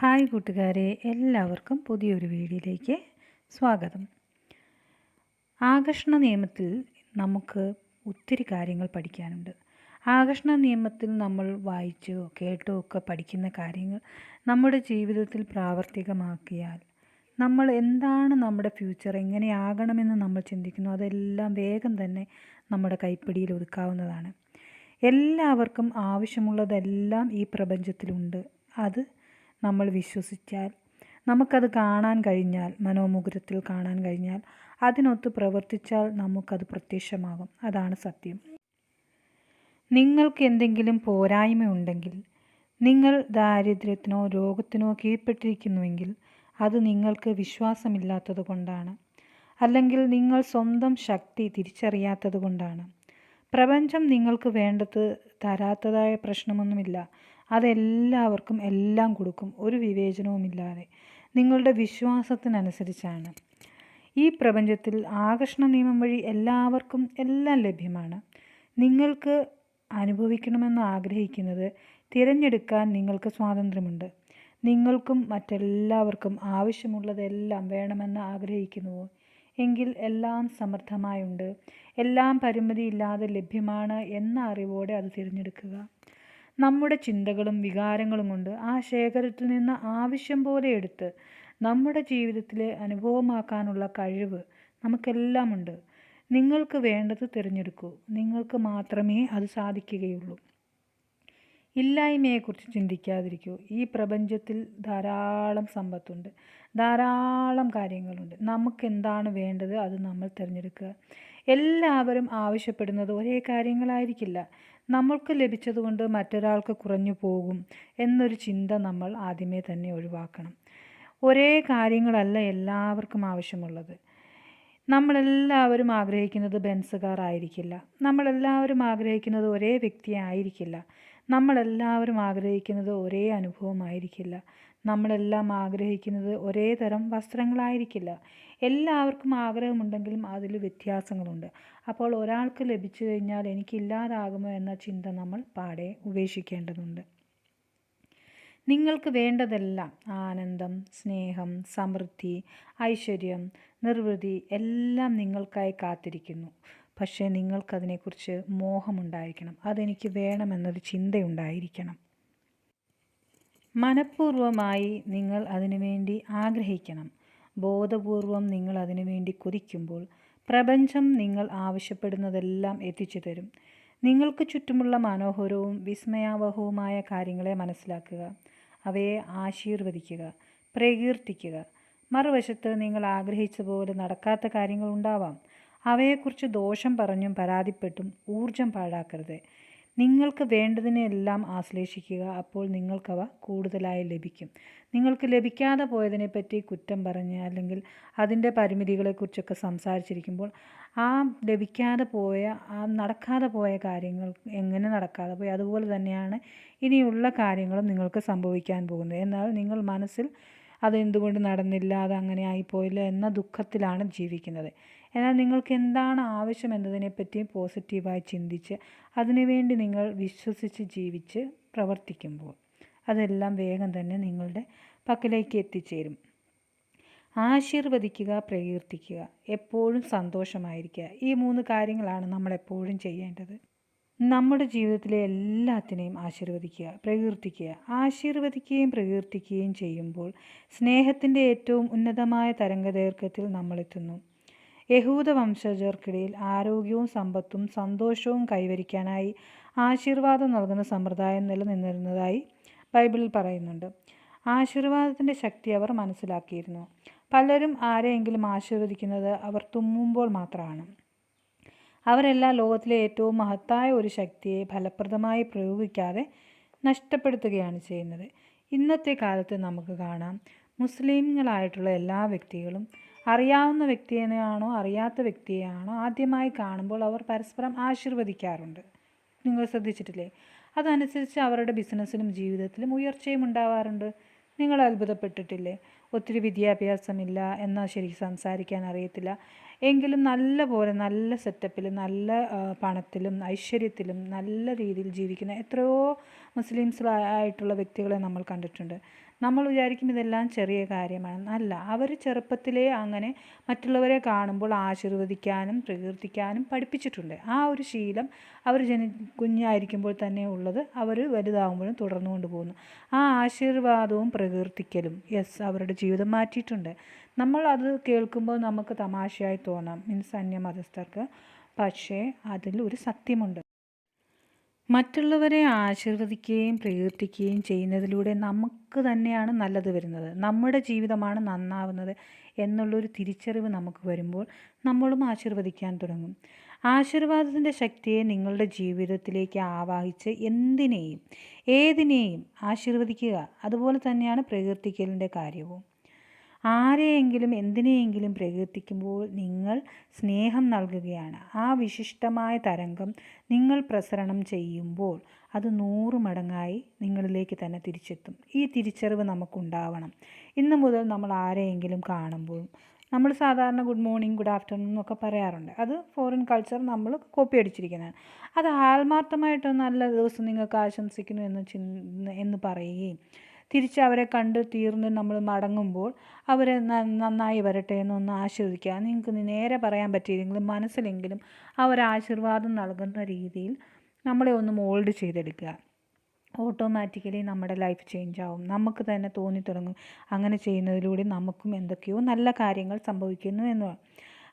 Hi കൂട്ടുകാരെ, എല്ലാവർക്കും പുതിയൊരു വീഡിയോയിലേക്ക് സ്വാഗതം. ആകർഷണ നിയമത്തിൽ നമുക്ക് ഒത്തിരി കാര്യങ്ങൾ പഠിക്കാനുണ്ട്. ആകർഷണ നിയമത്തിൽ നമ്മൾ വായിച്ചോ കേട്ടോ ഒക്കെ പഠിക്കുന്ന കാര്യങ്ങൾ നമ്മുടെ ജീവിതത്തിൽ പ്രാവർത്തികമാക്കിയാൽ നമ്മൾ എന്താണ് നമ്മുടെ ഫ്യൂച്ചർ എങ്ങനെയാകണമെന്ന് നമ്മൾ ചിന്തിക്കുന്നു അതെല്ലാം വേഗം തന്നെ നമ്മുടെ കൈപ്പിടിയിൽ ഒതുക്കാവുന്നതാണ്. എല്ലാവർക്കും ആവശ്യമുള്ളതെല്ലാം ഈ പ്രപഞ്ചത്തിലുണ്ട്. അത് നമ്മൾ വിശ്വസിച്ചാൽ, നമുക്കത് കാണാൻ കഴിഞ്ഞാൽ, മനോമുകുരത്തിൽ കാണാൻ കഴിഞ്ഞാൽ, അതിനൊത്ത് പ്രവർത്തിച്ചാൽ നമുക്കത് പ്രത്യക്ഷമാകും. അതാണ് സത്യം. നിങ്ങൾക്ക് എന്തെങ്കിലും പോരായ്മയുണ്ടെങ്കിൽ, നിങ്ങൾ ദാരിദ്ര്യത്തിനോ രോഗത്തിനോ കീഴ്പ്പെട്ടിരിക്കുന്നുവെങ്കിൽ അത് നിങ്ങൾക്ക് വിശ്വാസമില്ലാത്തത് കൊണ്ടാണ്, അല്ലെങ്കിൽ നിങ്ങൾ സ്വന്തം ശക്തി തിരിച്ചറിയാത്തത് കൊണ്ടാണ്. പ്രപഞ്ചം നിങ്ങൾക്ക് വേണ്ടത് തരാത്തതായ പ്രശ്നമൊന്നുമില്ല. അതെല്ലാവർക്കും എല്ലാം കൊടുക്കും, ഒരു വിവേചനവുമില്ലാതെ, നിങ്ങളുടെ വിശ്വാസത്തിനനുസരിച്ചാണ്. ഈ പ്രപഞ്ചത്തിൽ ആകർഷണ നിയമം വഴി എല്ലാവർക്കും എല്ലാം ലഭ്യമാണ്. നിങ്ങൾക്ക് അനുഭവിക്കണമെന്ന് ആഗ്രഹിക്കുന്നത് തിരഞ്ഞെടുക്കാൻ നിങ്ങൾക്ക് സ്വാതന്ത്ര്യമുണ്ട്. നിങ്ങൾക്കും മറ്റെല്ലാവർക്കും ആവശ്യമുള്ളതെല്ലാം വേണമെന്ന് ആഗ്രഹിക്കുന്നുവോ എങ്കിൽ എല്ലാം സമൃദ്ധമായുണ്ട്, എല്ലാം പരിമിതിയില്ലാതെ ലഭ്യമാണ് എന്ന അറിവോടെ അത് തിരഞ്ഞെടുക്കുക. നമ്മുടെ ചിന്തകളും വികാരങ്ങളും കൊണ്ട് ആ ശേഖരത്തിൽ നിന്ന് ആവശ്യം പോലെ എടുത്ത് നമ്മുടെ ജീവിതത്തിൽ അനുഭവമാക്കാനുള്ള കഴിവ് നമുക്കെല്ലാം ഉണ്ട്. നിങ്ങൾക്ക് വേണ്ടത് തിരഞ്ഞെടുക്കൂ. നിങ്ങൾക്ക് മാത്രമേ അത് സാധിക്കുകയുള്ളൂ. ഇല്ലായ്മയെക്കുറിച്ച് ചിന്തിക്കാതിരിക്കൂ. ഈ പ്രപഞ്ചത്തിൽ ധാരാളം സമ്പത്തുണ്ട്, ധാരാളം കാര്യങ്ങളുണ്ട്. നമുക്കെന്താണ് വേണ്ടത് അത് നമ്മൾ തിരഞ്ഞെടുക്കുക. എല്ലാവരും ആവശ്യപ്പെടുന്നത് ഒരേ കാര്യങ്ങളായിരിക്കില്ല. നമ്മൾക്ക് ലഭിച്ചതുകൊണ്ട് മറ്റൊരാൾക്ക് കുറഞ്ഞു പോകും എന്നൊരു ചിന്ത നമ്മൾ ആദ്യമേ തന്നെ ഒഴിവാക്കണം. ഒരേ കാര്യങ്ങളല്ല എല്ലാവർക്കും ആവശ്യമുള്ളത്. നമ്മളെല്ലാവരും ആഗ്രഹിക്കുന്നത് ബെൻസ് കാർ ആയിരിക്കില്ല. നമ്മളെല്ലാവരും ആഗ്രഹിക്കുന്നത് ഒരേ വ്യക്തിയെ ആയിരിക്കില്ല. നമ്മളെല്ലാവരും ആഗ്രഹിക്കുന്നത് ഒരേ അനുഭവമായിരിക്കില്ല. നമ്മളെല്ലാം ആഗ്രഹിക്കുന്നത് ഒരേ തരം വസ്ത്രങ്ങളായിരിക്കില്ല. എല്ലാവർക്കും ആഗ്രഹമുണ്ടെങ്കിലും അതിൽ വ്യത്യാസങ്ങളുണ്ട്. അപ്പോൾ ഒരാൾക്ക് ലഭിച്ചു കഴിഞ്ഞാൽ എനിക്കില്ലാതാകുമോ എന്ന ചിന്ത നമ്മൾ പാടെ ഉപേക്ഷിക്കേണ്ടതുണ്ട്. നിങ്ങൾക്ക് വേണ്ടതെല്ലാം ആനന്ദം, സ്നേഹം, സമൃദ്ധി, ഐശ്വര്യം, നിർവൃതി എല്ലാം നിങ്ങൾക്കായി കാത്തിരിക്കുന്നു. പക്ഷേ നിങ്ങൾക്കതിനെക്കുറിച്ച് മോഹമുണ്ടായിരിക്കണം. അതെനിക്ക് വേണമെന്നൊരു ചിന്തയുണ്ടായിരിക്കണം. മനഃപൂർവ്വമായി നിങ്ങൾ അതിനുവേണ്ടി ആഗ്രഹിക്കണം. ബോധപൂർവം നിങ്ങൾ അതിനുവേണ്ടി കൊതിക്കുമ്പോൾ പ്രപഞ്ചം നിങ്ങൾ ആവശ്യപ്പെടുന്നതെല്ലാം എത്തിച്ചു തരും. നിങ്ങൾക്ക് ചുറ്റുമുള്ള മനോഹരവും വിസ്മയാവഹവുമായ കാര്യങ്ങളെ മനസ്സിലാക്കുക, അവയെ ആശീർവദിക്കുക, പ്രകീർത്തിക്കുക. മറുവശത്ത് നിങ്ങൾ ആഗ്രഹിച്ച പോലെ നടക്കാത്ത കാര്യങ്ങളുണ്ടാവാം. അവയെക്കുറിച്ച് ദോഷം പറഞ്ഞും പരാതിപ്പെട്ടും ഊർജം പാഴാക്കരുത്. നിങ്ങൾക്ക് വേണ്ടതിനെല്ലാം ആശ്ലേഷിക്കുക. അപ്പോൾ നിങ്ങൾക്കവ കൂടുതലായി ലഭിക്കും. നിങ്ങൾക്ക് ലഭിക്കാതെ പോയതിനെപ്പറ്റി കുറ്റം പറഞ്ഞ് അല്ലെങ്കിൽ അതിൻ്റെ പരിമിതികളെക്കുറിച്ചൊക്കെ സംസാരിച്ചിരിക്കുമ്പോൾ ആ ലഭിക്കാതെ പോയ, ആ നടക്കാതെ പോയ കാര്യങ്ങൾ എങ്ങനെ നടക്കാതെ പോയി അതുപോലെ തന്നെയാണ് ഇനിയുള്ള കാര്യങ്ങളും നിങ്ങൾക്ക് സംഭവിക്കാൻ പോകുന്നത്. എന്നാൽ നിങ്ങൾ മനസ്സിൽ അതെന്തുകൊണ്ട് നടന്നില്ല, അതങ്ങനെ ആയിപ്പോയില്ല എന്ന ദുഃഖത്തിലാണ് ജീവിക്കുന്നത്. എന്നാൽ നിങ്ങൾക്ക് എന്താണ് ആവശ്യം എന്നതിനെപ്പറ്റി പോസിറ്റീവായി ചിന്തിച്ച് അതിനുവേണ്ടി നിങ്ങൾ വിശ്വസിച്ച് ജീവിച്ച് പ്രവർത്തിക്കുമ്പോൾ അതെല്ലാം വേഗം തന്നെ നിങ്ങളുടെ പക്കലേക്ക് എത്തിച്ചേരും. ആശീർവദിക്കുക, പ്രകീർത്തിക്കുക, എപ്പോഴും സന്തോഷമായിരിക്കുക. ഈ 3 കാര്യങ്ങളാണ് നമ്മളെപ്പോഴും ചെയ്യേണ്ടത്. നമ്മുടെ ജീവിതത്തിലെ എല്ലാത്തിനെയും ആശീർവദിക്കുക, പ്രകീർത്തിക്കുക. ആശീർവദിക്കുകയും പ്രകീർത്തിക്കുകയും ചെയ്യുമ്പോൾ സ്നേഹത്തിൻ്റെ ഏറ്റവും ഉന്നതമായ തരംഗദൈർഘ്യത്തിൽ നമ്മളെത്തുന്നു. യഹൂദ വംശജർക്കിടയിൽ ആരോഗ്യവും സമ്പത്തും സന്തോഷവും കൈവരിക്കാനായി ആശീർവാദം നൽകുന്ന സമ്പ്രദായം നിലനിന്നിരുന്നതായി ബൈബിളിൽ പറയുന്നുണ്ട്. ആശീർവാദത്തിൻ്റെ ശക്തി അവർ മനസ്സിലാക്കിയിരുന്നു. പലരും ആരെയെങ്കിലും ആശീർവദിക്കുന്നത് അവർ തുമ്മുമ്പോൾ മാത്രമാണ്. അവരെല്ലാം ലോകത്തിലെ ഏറ്റവും മഹത്തായ ഒരു ശക്തിയെ ഫലപ്രദമായി പ്രയോഗിക്കാതെ നഷ്ടപ്പെടുത്തുകയാണ് ചെയ്യുന്നത്. ഇന്നത്തെ കാലത്ത് നമുക്ക് കാണാം, മുസ്ലിങ്ങളായിട്ടുള്ള എല്ലാ വ്യക്തികളും അറിയാവുന്ന വ്യക്തിയെയാണോ അറിയാത്ത വ്യക്തിയെയാണോ ആദ്യമായി കാണുമ്പോൾ അവർ പരസ്പരം ആശീർവദിക്കാറുണ്ട്. നിങ്ങൾ ശ്രദ്ധിച്ചിട്ടില്ലേ? അതനുസരിച്ച് അവരുടെ ബിസിനസ്സിലും ജീവിതത്തിലും ഉയർച്ചയും ഉണ്ടാവാറുണ്ട്. നിങ്ങൾ അത്ഭുതപ്പെട്ടിട്ടില്ലേ? ഒത്തിരി വിദ്യാഭ്യാസമില്ല, എന്നാൽ ശരിക്കും സംസാരിക്കാൻ അറിയത്തില്ല, എങ്കിലും നല്ല പോലെ നല്ല സെറ്റപ്പിൽ നല്ല പണത്തിലും ഐശ്വര്യത്തിലും നല്ല രീതിയിൽ ജീവിക്കുന്ന എത്രയോ മുസ്ലിംസിലായിട്ടുള്ള വ്യക്തികളെ നമ്മൾ കണ്ടിട്ടുണ്ട്. നമ്മൾ വിചാരിക്കും ഇതെല്ലാം ചെറിയ കാര്യമാണ്. അല്ല, അവർ ചെറുപ്പത്തിലേ അങ്ങനെ മറ്റുള്ളവരെ കാണുമ്പോൾ ആശീർവദിക്കാനും പ്രകീർത്തിക്കാനും പഠിപ്പിച്ചിട്ടുണ്ട്. ആ ഒരു ശീലം അവർ കുഞ്ഞായിരിക്കുമ്പോൾ തന്നെ ഉള്ളത് അവർ വലുതാകുമ്പോഴും തുടർന്നു കൊണ്ടുപോകുന്നു. ആ ആശീർവാദവും പ്രകീർത്തിക്കലും അവരുടെ ജീവിതം മാറ്റിയിട്ടുണ്ട്. നമ്മൾ അത് കേൾക്കുമ്പോൾ നമുക്ക് തമാശയായി തോന്നാം, മീൻസ് അന്യമതസ്ഥർക്ക്. പക്ഷേ അതിൽ ഒരു സത്യമുണ്ട്. മറ്റുള്ളവരെ ആശീർവദിക്കുകയും പ്രകീർത്തിക്കുകയും ചെയ്യുന്നതിലൂടെ നമുക്ക് തന്നെയാണ് നല്ലത് വരുന്നത്, നമ്മുടെ ജീവിതമാണ് നന്നാവുന്നത് എന്നുള്ളൊരു തിരിച്ചറിവ് നമുക്ക് വരുമ്പോൾ നമ്മളും ആശീർവദിക്കാൻ തുടങ്ങും. ആശീർവാദത്തിൻ്റെ ശക്തിയെ നിങ്ങളുടെ ജീവിതത്തിലേക്ക് ആവാഹിച്ച് എന്തിനേയും ഏതിനേയും ആശീർവദിക്കുക. അതുപോലെ തന്നെയാണ് പ്രകീർത്തിക്കലിൻ്റെ കാര്യവും. ആരെയെങ്കിലും എന്തിനെയെങ്കിലും പ്രകീർത്തിക്കുമ്പോൾ നിങ്ങൾ സ്നേഹം നൽകുകയാണ്. ആ വിശിഷ്ടമായ തരംഗം നിങ്ങൾ പ്രസരണം ചെയ്യുമ്പോൾ അത് 100 മടങ്ങായി നിങ്ങളിലേക്ക് തന്നെ തിരിച്ചെത്തും. ഈ തിരിച്ചറിവ് നമുക്കുണ്ടാവണം. ഇന്ന് മുതൽ നമ്മൾ ആരെയെങ്കിലും കാണുമ്പോൾ നമ്മൾ സാധാരണ ഗുഡ് മോർണിംഗ്, ഗുഡ് ആഫ്റ്റർനൂൺ എന്നൊക്കെ പറയാറുണ്ട്. അത് ഫോറിൻ കൾച്ചർ നമ്മൾ കോപ്പി അടിച്ചിരിക്കുന്നതാണ്. അത് ആത്മാർത്ഥമായിട്ട് നല്ല ദിവസം നിങ്ങൾക്ക് ആശംസിക്കുന്നു എന്ന് പറയുകയും തിരിച്ച് അവരെ കണ്ട് തീർന്ന് നമ്മൾ മടങ്ങുമ്പോൾ അവരെ നന്നായി വരട്ടെ എന്നൊന്ന് ആശീർവദിക്കുക. നിങ്ങൾക്ക് നേരെ പറയാൻ പറ്റിയില്ലെങ്കിലും മനസ്സിലെങ്കിലും ആശീർവാദം നൽകുന്ന രീതിയിൽ നമ്മളെ ഒന്ന് മോൾഡ് ചെയ്തെടുക്കുക. ഓട്ടോമാറ്റിക്കലി നമ്മുടെ ലൈഫ് ചേഞ്ച് ആവും. നമുക്ക് തന്നെ തോന്നി തുടങ്ങും അങ്ങനെ ചെയ്യുന്നതിലൂടെ നമുക്കും എന്തൊക്കെയോ നല്ല കാര്യങ്ങൾ സംഭവിക്കുന്നു എന്ന്.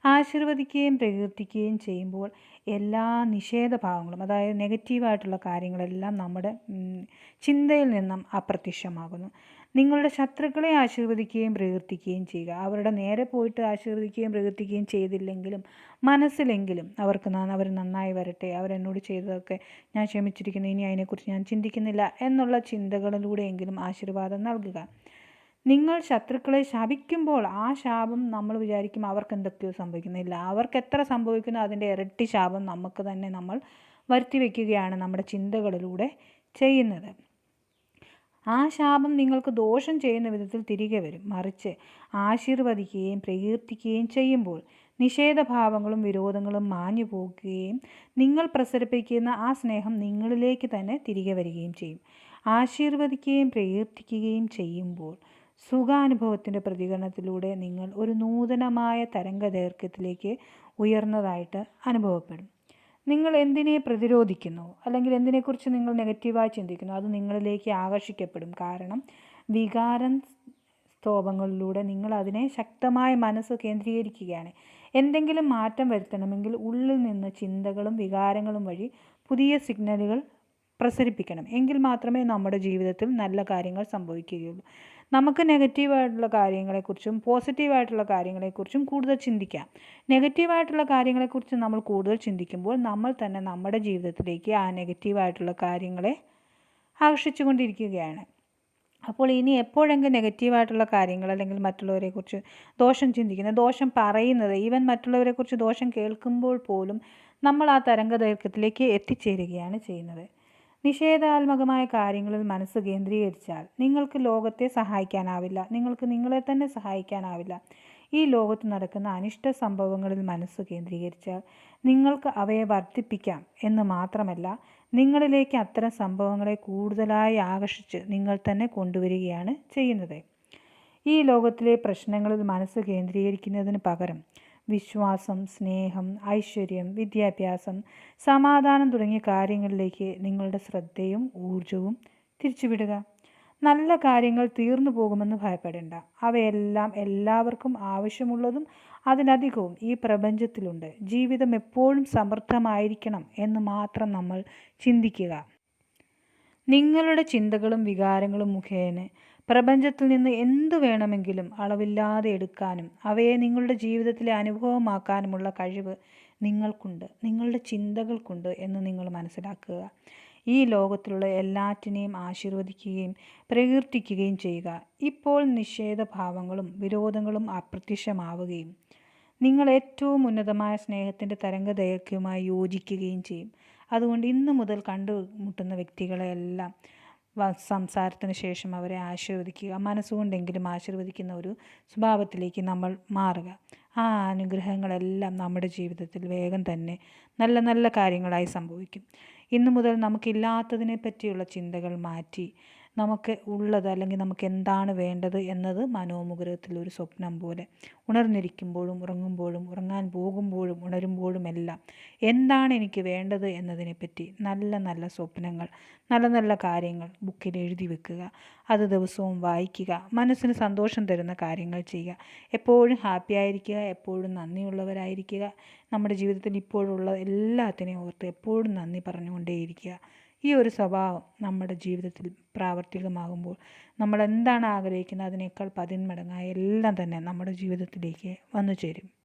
ആശീർവദിക്കുകയും പ്രകീർത്തിക്കുകയും ചെയ്യുമ്പോൾ എല്ലാ നിഷേധഭാവങ്ങളും, അതായത് നെഗറ്റീവായിട്ടുള്ള കാര്യങ്ങളെല്ലാം നമ്മുടെ ചിന്തയിൽ നിന്നും അപ്രത്യക്ഷമാകുന്നു. നിങ്ങളുടെ ശത്രുക്കളെ ആശീർവദിക്കുകയും പ്രകീർത്തിക്കുകയും ചെയ്യുക. അവരുടെ നേരെ പോയിട്ട് ആശീർവദിക്കുകയും പ്രകീർത്തിക്കുകയും ചെയ്തില്ലെങ്കിലും മനസ്സിലെങ്കിലും അവർ നന്നായി വരട്ടെ, അവരെന്നോട് ചെയ്തതൊക്കെ ഞാൻ ക്ഷമിച്ചിരിക്കുന്നു, ഇനി അതിനെക്കുറിച്ച് ഞാൻ ചിന്തിക്കുന്നില്ല എന്നുള്ള ചിന്തകളിലൂടെയെങ്കിലും ആശീർവാദം നൽകുക. നിങ്ങൾ ശത്രുക്കളെ ശപിക്കുമ്പോൾ ആ ശാപം നമ്മൾ വിചാരിക്കും അവർക്ക് എന്തൊക്കെയോ സംഭവിക്കുന്നില്ല, അവർക്ക് എത്ര സംഭവിക്കുന്നു അതിൻ്റെ ഇരട്ടി ശാപം നമുക്ക് തന്നെ നമ്മൾ വരുത്തി വയ്ക്കുകയാണ് നമ്മുടെ ചിന്തകളിലൂടെ ചെയ്യുന്നത്. ആ ശാപം നിങ്ങൾക്ക് ദോഷം ചെയ്യുന്ന വിധത്തിൽ തിരികെ വരും. മറിച്ച് ആശീർവദിക്കുകയും പ്രകീർത്തിക്കുകയും ചെയ്യുമ്പോൾ നിഷേധഭാവങ്ങളും വിരോധങ്ങളും മാഞ്ഞു പോകുകയും നിങ്ങൾ പ്രസരിപ്പിക്കുന്ന ആ സ്നേഹം നിങ്ങളിലേക്ക് തന്നെ തിരികെ വരികയും ചെയ്യും. ആശീർവദിക്കുകയും പ്രകീർത്തിക്കുകയും ചെയ്യുമ്പോൾ സുഖാനുഭവത്തിൻ്റെ പ്രതികരണത്തിലൂടെ നിങ്ങൾ ഒരു നൂതനമായ തരംഗദൈർഘ്യത്തിലേക്ക് ഉയർന്നതായിട്ട് അനുഭവപ്പെടും. നിങ്ങൾ എന്തിനെ പ്രതിരോധിക്കുന്നു അല്ലെങ്കിൽ എന്തിനെക്കുറിച്ച് നിങ്ങൾ നെഗറ്റീവായി ചിന്തിക്കുന്നു അത് നിങ്ങളിലേക്ക് ആകർഷിക്കപ്പെടും. കാരണം വികാരം സ്തോഭങ്ങളിലൂടെ നിങ്ങൾ അതിനെ ശക്തമായ മനസ്സ് കേന്ദ്രീകരിക്കുകയാണ്. എന്തെങ്കിലും മാറ്റം വരുത്തണമെങ്കിൽ ഉള്ളിൽ നിന്ന് ചിന്തകളും വികാരങ്ങളും വഴി പുതിയ സിഗ്നലുകൾ പ്രസരിപ്പിക്കണം. എങ്കിൽ മാത്രമേ നമ്മുടെ ജീവിതത്തിൽ നല്ല കാര്യങ്ങൾ സംഭവിക്കുകയുള്ളൂ. നമുക്ക് നെഗറ്റീവായിട്ടുള്ള കാര്യങ്ങളെക്കുറിച്ചും പോസിറ്റീവായിട്ടുള്ള കാര്യങ്ങളെക്കുറിച്ചും കൂടുതൽ ചിന്തിക്കാം. നെഗറ്റീവായിട്ടുള്ള കാര്യങ്ങളെക്കുറിച്ച് നമ്മൾ കൂടുതൽ ചിന്തിക്കുമ്പോൾ നമ്മൾ തന്നെ നമ്മുടെ ജീവിതത്തിലേക്ക് ആ നെഗറ്റീവായിട്ടുള്ള കാര്യങ്ങളെ ആകർഷിച്ചു കൊണ്ടിരിക്കുകയാണ്. അപ്പോൾ ഇനി എപ്പോഴെങ്കിലും നെഗറ്റീവായിട്ടുള്ള കാര്യങ്ങൾ അല്ലെങ്കിൽ മറ്റുള്ളവരെക്കുറിച്ച് ദോഷം ചിന്തിക്കുന്നത്, ദോഷം പറയുന്നത്, ഈവൻ മറ്റുള്ളവരെക്കുറിച്ച് ദോഷം കേൾക്കുമ്പോൾ പോലും നമ്മൾ ആ തരംഗദൈർഘ്യത്തിലേക്ക് എത്തിച്ചേരുകയാണ് ചെയ്യുന്നത്. നിഷേധാത്മകമായ കാര്യങ്ങളിൽ മനസ്സ് കേന്ദ്രീകരിച്ചാൽ നിങ്ങൾക്ക് ലോകത്തെ സഹായിക്കാനാവില്ല, നിങ്ങൾക്ക് നിങ്ങളെ തന്നെ സഹായിക്കാനാവില്ല. ഈ ലോകത്ത് നടക്കുന്ന അനിഷ്ട സംഭവങ്ങളിൽ മനസ്സ് കേന്ദ്രീകരിച്ചാൽ നിങ്ങൾക്ക് അവയെ വർദ്ധിപ്പിക്കാം എന്ന് മാത്രമല്ല നിങ്ങളിലേക്ക് അത്തരം സംഭവങ്ങളെ കൂടുതലായി ആകർഷിച്ച് നിങ്ങൾ തന്നെ കൊണ്ടുവരികയാണ് ചെയ്യുന്നത്. ഈ ലോകത്തിലെ പ്രശ്നങ്ങളിൽ മനസ്സ് കേന്ദ്രീകരിക്കുന്നതിന് പകരം വിശ്വാസം, സ്നേഹം, ഐശ്വര്യം, വിദ്യാഭ്യാസം, സമാധാനം തുടങ്ങിയ കാര്യങ്ങളിലേക്ക് നിങ്ങളുടെ ശ്രദ്ധയും ഊർജവും തിരിച്ചുവിടുക. നല്ല കാര്യങ്ങൾ തീർന്നു പോകുമെന്ന് ഭയപ്പെടേണ്ട. അവയെല്ലാം എല്ലാവർക്കും ആവശ്യമുള്ളതും അതിലധികവും ഈ പ്രപഞ്ചത്തിലുണ്ട്. ജീവിതം എപ്പോഴും സമൃദ്ധമായിരിക്കണം എന്ന് മാത്രം നമ്മൾ ചിന്തിക്കുക. നിങ്ങളുടെ ചിന്തകളും വികാരങ്ങളും മുഖേന പ്രപഞ്ചത്തിൽ നിന്ന് എന്തു വേണമെങ്കിലും അളവില്ലാതെ എടുക്കാനും അവയെ നിങ്ങളുടെ ജീവിതത്തിലെ അനുഭവമാക്കാനുമുള്ള കഴിവ് നിങ്ങൾക്കുണ്ട്, നിങ്ങളുടെ ചിന്തകൾക്കുണ്ട് എന്ന് നിങ്ങൾ മനസ്സിലാക്കുക. ഈ ലോകത്തിലുള്ള എല്ലാറ്റിനെയും ആശീർവദിക്കുകയും പ്രകീർത്തിക്കുകയും ചെയ്യുക. ഇപ്പോൾ നിഷേധഭാവങ്ങളും വിരോധങ്ങളും അപ്രത്യക്ഷമാവുകയും നിങ്ങൾ ഏറ്റവും ഉന്നതമായ സ്നേഹത്തിൻ്റെ തരംഗദൈർഘ്യവുമായി യോജിക്കുകയും ചെയ്യും. അതുകൊണ്ട് ഇന്നു മുതൽ കണ്ടുമുട്ടുന്ന വ്യക്തികളെല്ലാം സംസാരത്തിന് ശേഷം അവരെ ആശീർവദിക്കുക. മനസ്സുകൊണ്ടെങ്കിലും ആശീർവദിക്കുന്ന ഒരു സ്വഭാവത്തിലേക്ക് നമ്മൾ മാറുക. ആ അനുഗ്രഹങ്ങളെല്ലാം നമ്മുടെ ജീവിതത്തിൽ വേഗം തന്നെ നല്ല നല്ല കാര്യങ്ങളായി സംഭവിക്കും. ഇന്നു മുതൽ നമുക്കില്ലാത്തതിനെ പറ്റിയുള്ള ചിന്തകൾ മാറ്റി നമുക്ക് ഉള്ളത്, അല്ലെങ്കിൽ നമുക്ക് എന്താണ് വേണ്ടത് എന്നത് മനോമുകുരത്തിലൊരു സ്വപ്നം പോലെ ഉണർന്നിരിക്കുമ്പോഴും ഉറങ്ങുമ്പോഴും ഉറങ്ങാൻ പോകുമ്പോഴും ഉണരുമ്പോഴുമെല്ലാം എന്താണ് എനിക്ക് വേണ്ടത് എന്നതിനെപ്പറ്റി നല്ല നല്ല സ്വപ്നങ്ങൾ, നല്ല നല്ല കാര്യങ്ങൾ ബുക്കിൽ എഴുതി വെക്കുക. അത് ദിവസവും വായിക്കുക. മനസ്സിന് സന്തോഷം തരുന്ന കാര്യങ്ങൾ ചെയ്യുക. എപ്പോഴും ഹാപ്പി ആയിരിക്കുക, എപ്പോഴും നന്ദിയുള്ളവരായിരിക്കുക. നമ്മുടെ ജീവിതത്തിൽ ഇപ്പോഴുള്ള എല്ലാത്തിനെയും ഓർത്ത് എപ്പോഴും നന്ദി പറഞ്ഞുകൊണ്ടേയിരിക്കുക. ഈ ഒരു സ്വഭാവം നമ്മുടെ ജീവിതത്തിൽ പ്രാവർത്തികമാകുമ്പോൾ നമ്മൾ എന്താണ് ആഗ്രഹിക്കുന്നത് അതിനേക്കാൾ 10 മടങ്ങായി എല്ലാം തന്നെ നമ്മുടെ ജീവിതത്തിലേക്ക് വന്നു ചേരും.